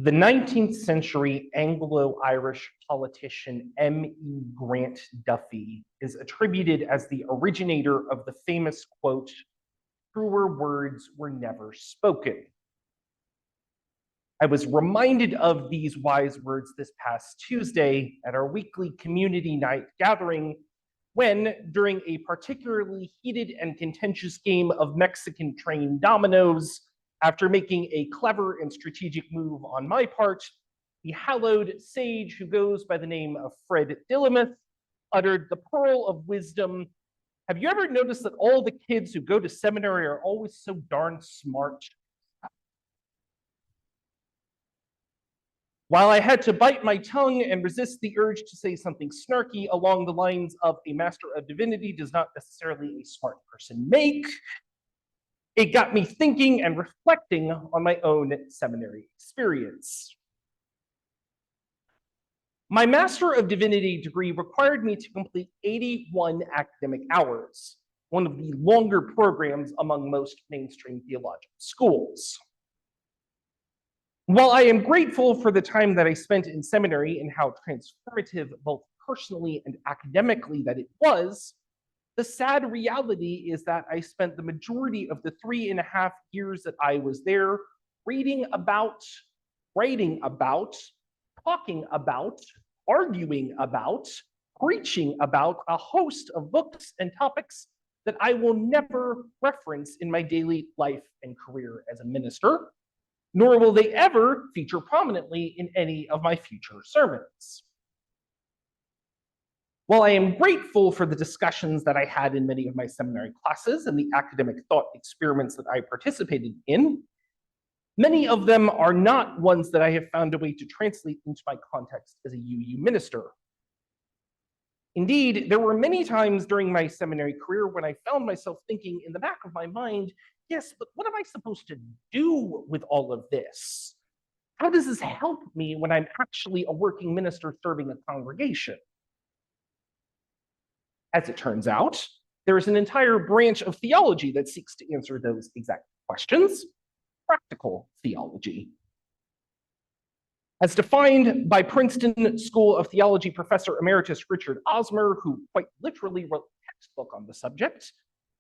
The 19th century Anglo-Irish politician M.E. Grant Duffy is attributed as the originator of the famous quote, "Truer words were never spoken." I was reminded of these wise words this past Tuesday at our weekly community night gathering when, during a particularly heated and contentious game of Mexican train dominoes, after making a clever and strategic move on my part, the hallowed sage who goes by the name of Fred Dillamuth uttered the pearl of wisdom. Have you ever noticed that all the kids who go to seminary are always so darn smart? While I had to bite my tongue and resist the urge to say something snarky along the lines of "a master of divinity does not necessarily a smart person make," it got me thinking and reflecting on my own seminary experience. My Master of Divinity degree required me to complete 81 academic hours, one of the longer programs among most mainstream theological schools. While I am grateful for the time that I spent in seminary and how transformative both personally and academically that it was, the sad reality is that I spent the majority of the 3.5 years that I was there reading about, writing about, talking about, arguing about, preaching about a host of books and topics that I will never reference in my daily life and career as a minister, nor will they ever feature prominently in any of my future sermons. While I am grateful for the discussions that I had in many of my seminary classes and the academic thought experiments that I participated in, many of them are not ones that I have found a way to translate into my context as a UU minister. Indeed, there were many times during my seminary career when I found myself thinking in the back of my mind, yes, but what am I supposed to do with all of this? How does this help me when I'm actually a working minister serving a congregation? As it turns out, there is an entire branch of theology that seeks to answer those exact questions: practical theology. As defined by Princeton School of Theology professor emeritus Richard Osmer, who quite literally wrote a textbook on the subject,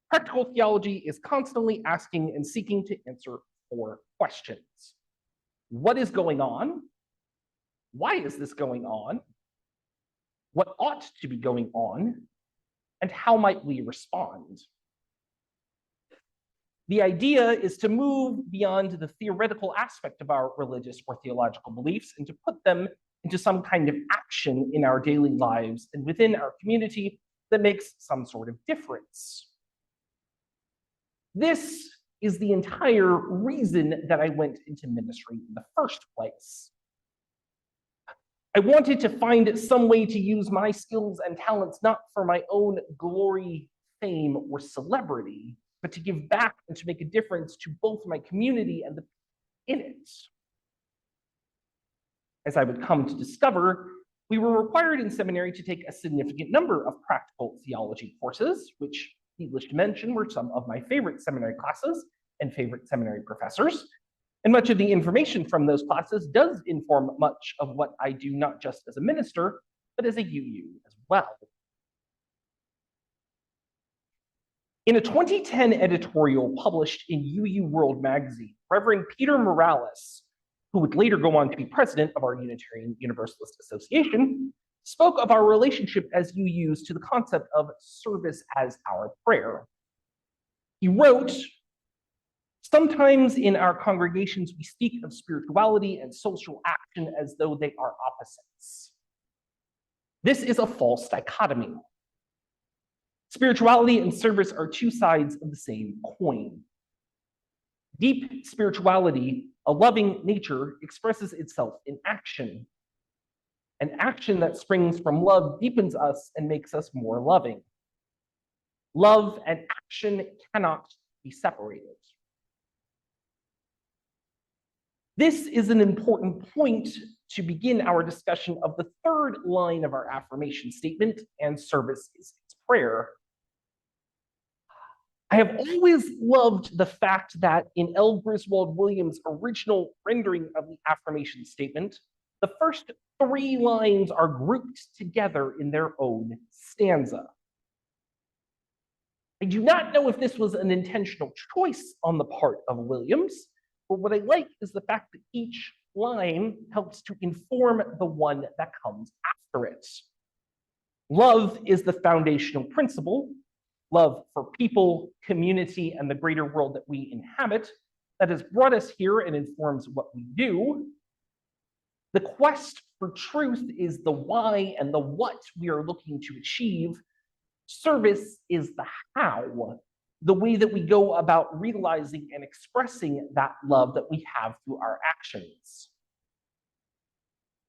practical theology is constantly asking and seeking to answer 4 questions. What is going on? Why is this going on? What ought to be going on? And how might we respond? The idea is to move beyond the theoretical aspect of our religious or theological beliefs and to put them into some kind of action in our daily lives and within our community that makes some sort of difference. This is the entire reason that I went into ministry in the first place. I wanted to find some way to use my skills and talents not for my own glory, fame, or celebrity, but to give back and to make a difference to both my community and the people in it. As I would come to discover, we were required in seminary to take a significant number of practical theology courses, which, needless to mention, were some of my favorite seminary classes and favorite seminary professors. And much of the information from those classes does inform much of what I do, not just as a minister, but as a UU as well. In a 2010 editorial published in UU World magazine, Reverend Peter Morales, who would later go on to be president of our Unitarian Universalist Association, spoke of our relationship as UUs to the concept of service as our prayer. He wrote, "Sometimes in our congregations, we speak of spirituality and social action as though they are opposites. This is a false dichotomy. Spirituality and service are 2 sides of the same coin. Deep spirituality, a loving nature, expresses itself in action. An action that springs from love deepens us and makes us more loving. Love and action cannot be separated." This is an important point to begin our discussion of the 3rd line of our affirmation statement, "and service is its prayer." I have always loved the fact that in L. Griswold Williams' original rendering of the affirmation statement, the first three lines are grouped together in their own stanza. I do not know if this was an intentional choice on the part of Williams, but what I like is the fact that each line helps to inform the one that comes after it. Love is the foundational principle, love for people, community, and the greater world that we inhabit, that has brought us here and informs what we do. The quest for truth is the why and the what we are looking to achieve. Service is the how, the way that we go about realizing and expressing that love that we have through our actions.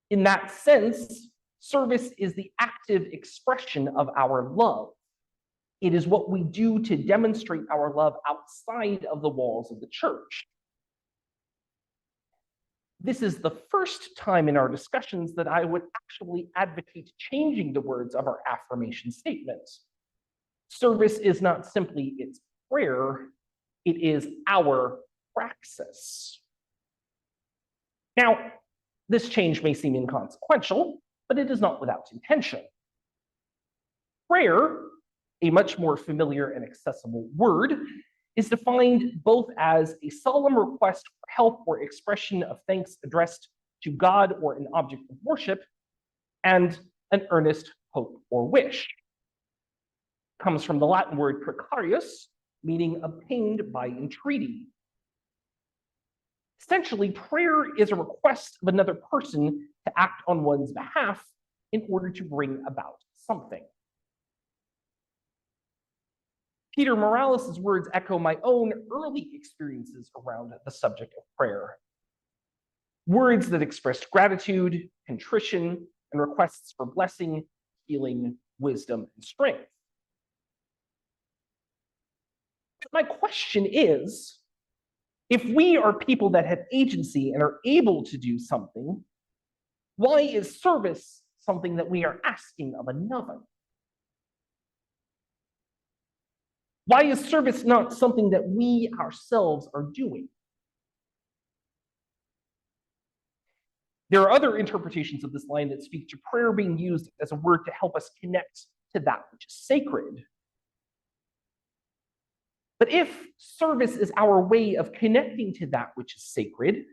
In that sense, service is the active expression of our love. It is what we do to demonstrate our love outside of the walls of the church. This is the first time in our discussions that I would actually advocate changing the words of our affirmation statement. Service is not simply its prayer, it is our praxis. Now, this change may seem inconsequential, but it is not without intention. Prayer, a much more familiar and accessible word, is defined both as a solemn request for help or expression of thanks addressed to God or an object of worship, and an earnest hope or wish. It comes from the Latin word precarius, meaning obtained by entreaty. Essentially, prayer is a request of another person to act on one's behalf in order to bring about something. Peter Morales' words echo my own early experiences around the subject of prayer. Words that expressed gratitude, contrition, and requests for blessing, healing, wisdom, and strength. But my question is, if we are people that have agency and are able to do something, why is service something that we are asking of another? Why is service not something that we ourselves are doing? There are other interpretations of this line that speak to prayer being used as a word to help us connect to that which is sacred. But if service is our way of connecting to that which is sacred,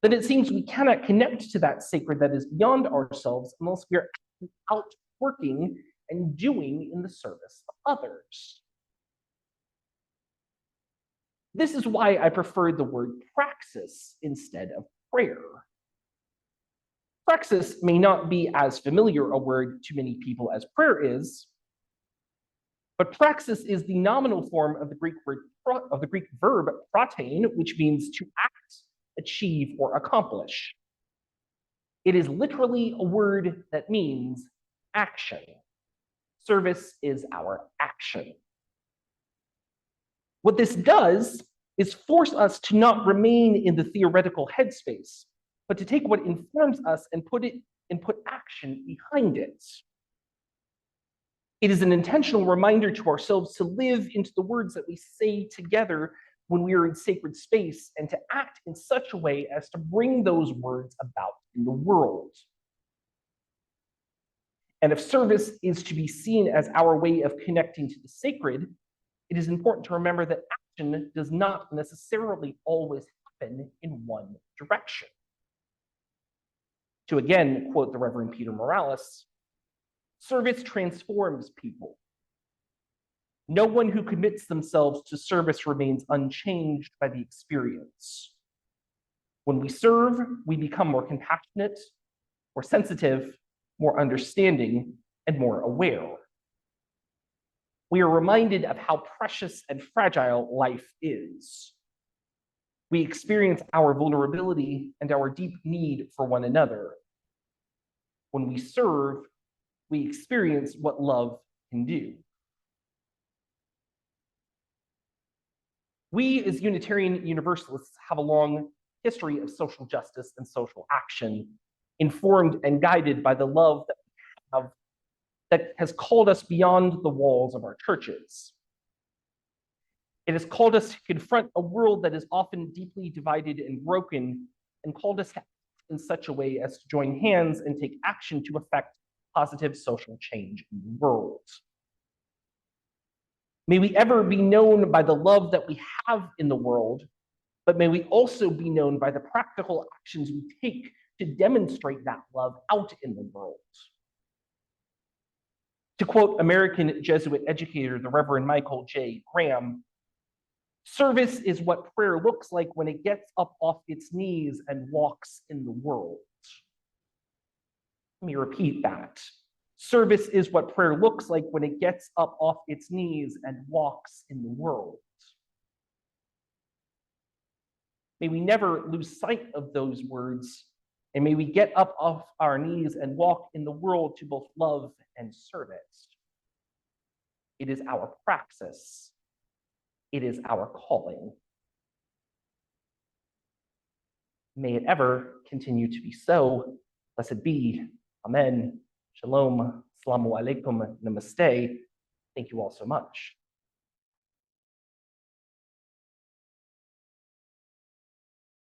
then it seems we cannot connect to that sacred that is beyond ourselves unless we are out working and doing in the service of others. This is why I prefer the word praxis instead of prayer. Praxis may not be as familiar a word to many people as prayer is, but praxis is the nominal form of the Greek verb pratein, which means to act, achieve, or accomplish. It is literally a word that means action. Service is our action. What this does is force us to not remain in the theoretical headspace, but to take what informs us and put action behind it. It is an intentional reminder to ourselves to live into the words that we say together when we are in sacred space and to act in such a way as to bring those words about in the world. And if service is to be seen as our way of connecting to the sacred, it is important to remember that action does not necessarily always happen in one direction. To again quote the Reverend Peter Morales, service transforms people. No one who commits themselves to service remains unchanged by the experience. When we serve, we become more compassionate, more sensitive, more understanding, and more aware. We are reminded of how precious and fragile life is. We experience our vulnerability and our deep need for one another. When we serve, we experience what love can do. We, as Unitarian Universalists, have a long history of social justice and social action, informed and guided by the love that we have that has called us beyond the walls of our churches. It has called us to confront a world that is often deeply divided and broken, and called us to act in such a way as to join hands and take action to effect positive social change in the world. May we ever be known by the love that we have in the world, but may we also be known by the practical actions we take to demonstrate that love out in the world. To quote American Jesuit educator, the Reverend Michael J. Graham, service is what prayer looks like when it gets up off its knees and walks in the world. Let me repeat that. Service is what prayer looks like when it gets up off its knees and walks in the world. May we never lose sight of those words, and may we get up off our knees and walk in the world to both love and service. It is our praxis. It is our calling. May it ever continue to be so. Blessed be. Amen. Shalom. Assalamu alaikum. Namaste. Thank you all so much.